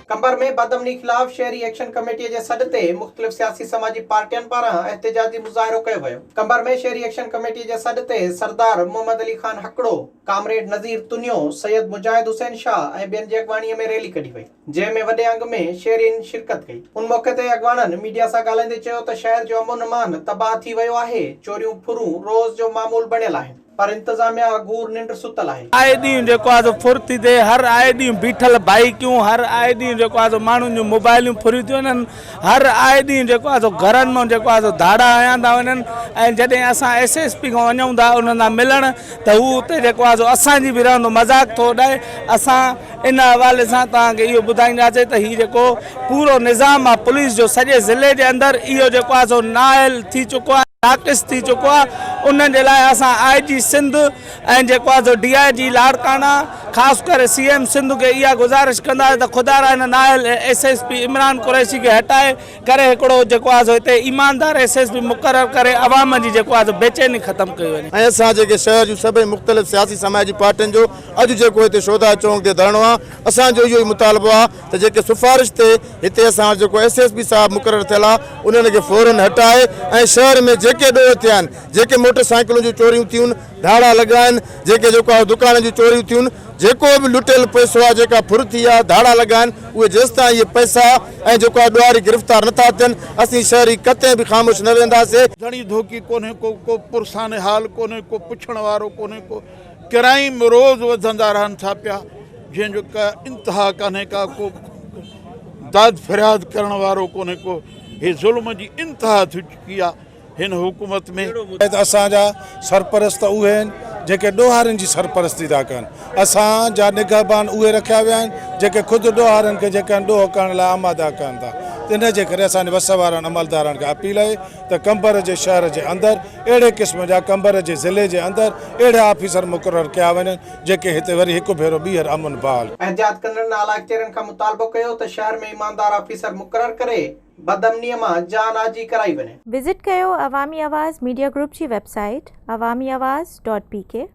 कंबर में बदअमनी खिलाफ शहरी एक्शन कमेटी के सॾ ते मुख़्तलिफ़ सियासी समाजी पार्टियन पारां एहतजाजी मुज़ाहिरो कयो वियो। कंबर में शहरी एक्शन कमेटी के सॾ ते सरदार मोहम्मद अली खान हकड़ो, कामरेड नज़ीर तुनियो, सैयद मुजाहिद हुसैन शाह ऐं ॿियनि जी अॻवाणीअ में रैली कढी वई, जंहिं में वॾे अंग में शहरियुनि शिरकत कई। उन मौके ते अॻवाननि मीडिया सां ॻाल्हाईंदे चयो त शहर जो अमन अमान तबाह थी वियो आहे। चोरियूं फुरूं रोज़ जो मामूल बणियल आहिनि, पर इंतजामिया गूर निंड सुतल आहे। आए ॾींहुं जेको आहे फुर्ती ते हर आए ॾींहुं बीठल बाइकियूं, हर आए ॾींहुं जेको आहे माण्हुनि जूं मोबाइलियूं फुरी थियूं वञनि, हर आए ॾींहुं जेको आहे घरनि मां जेको आहे धाड़ा हयां था वञनि। ऐं जॾहिं असां SSP खां वञूं था उन्हनि सां मिलण त हू उते जेको आहे असांजी बि रहंदो मज़ाक थो उॾाए। असां इन हवाले सां तव्हांखे इहो ॿुधाईंदासीं त हीउ जेको पूरो निज़ाम आहे पुलिस जो सॼे ज़िले जे अंदरि, इहो जेको आहे नाइल थी चुको आहे, नाक़िस थी चुको आहे। उन जे लाइ असां IG सिंध ऐं जेको आहे DIG लाड़काना, ख़ासि करे CM सिंध खे इहा गुज़ारिश कंदासीं त ख़ुदा हिन नाइल SSP इमरान कुरैशी खे हटाए करे हिकिड़ो जेको आहे हिते ईमानदार SSP मुक़ररु करे अवाम जी जेको आहे बेचैनी ख़तमु कई वञे। ऐं असां जेके शहर जूं सभई मुख़्तलिफ़ सियासी समाजी पार्टियुनि जो अॼु जेको हिते शोधा चौक ते धरणो आहे, असांजो इहो ई मुतालबो आहे त जेके सिफ़ारिश ते हिते असां जेको SSP साहब मुक़ररु थियल आहे उन्हनि खे फ़ौरन हटाए ऐं शहर में जेके ॾोह थिया आहिनि, जेके मोटरसाइकिलूं जूं चोरियूं थियूं, धाड़ा लॻाइनि, जेके जेको आहे दुकान जूं चोरियूं थियूं, जेको बि लुटियल पैसो आहे, जेका फुर थी आहे, धाड़ा लॻाइनि, उहे जेसिताईं इहे पैसा ऐं जेको आहे ॾुआरी गिरफ़्तार नथा थियनि, असीं शहरी कतई बि ख़ामोश न वेंदासीं। धणी धोकी कोन्हे, को पुरसान हाल कोन्हे, को पुछण वारो कोन्हे, को क्राइम रोज़ वधंदा रहनि था पिया, जंहिंजो का इंतिहा कान्हे, को दाद फरियाद करण वारो कोन्हे, को हे ज़ुल्म जी इंतिहा थी चुकी आहे हिन हुकूमत में। असांजा सरपरस्त उहे आहिनि जेके ॾोहारनि जी सरपरस्ती था कनि, असांजा निगहबान उहे रखिया विया आहिनि जेके ख़ुदि ॾोहारनि खे जेके ॾोह करण लाइ आमादा कनि था। इन जे करे असांजे वस वारनि अमलदारनि खे अपील आहे त कंबर जे शहर जे अंदरि अहिड़े क़िस्म जा, कंबर जे ज़िले जे अंदरि अहिड़ा ऑफिसर मुक़ररु कया वञनि जेके हिते वरी हिकु भेरो ॿीहर अमन बहाल। एहतियात कंदड़ नाला अख़्तियारनि खां मुतालबो कयो त शहर में ईमानदार ऑफिसर मुक़ररु करे बदअमनीअ मां जान आजी कराई वञे। विज़िट कयो अवामी आवाज़ मीडिया ग्रुप जी वेबसाइट awamiawaz.pk।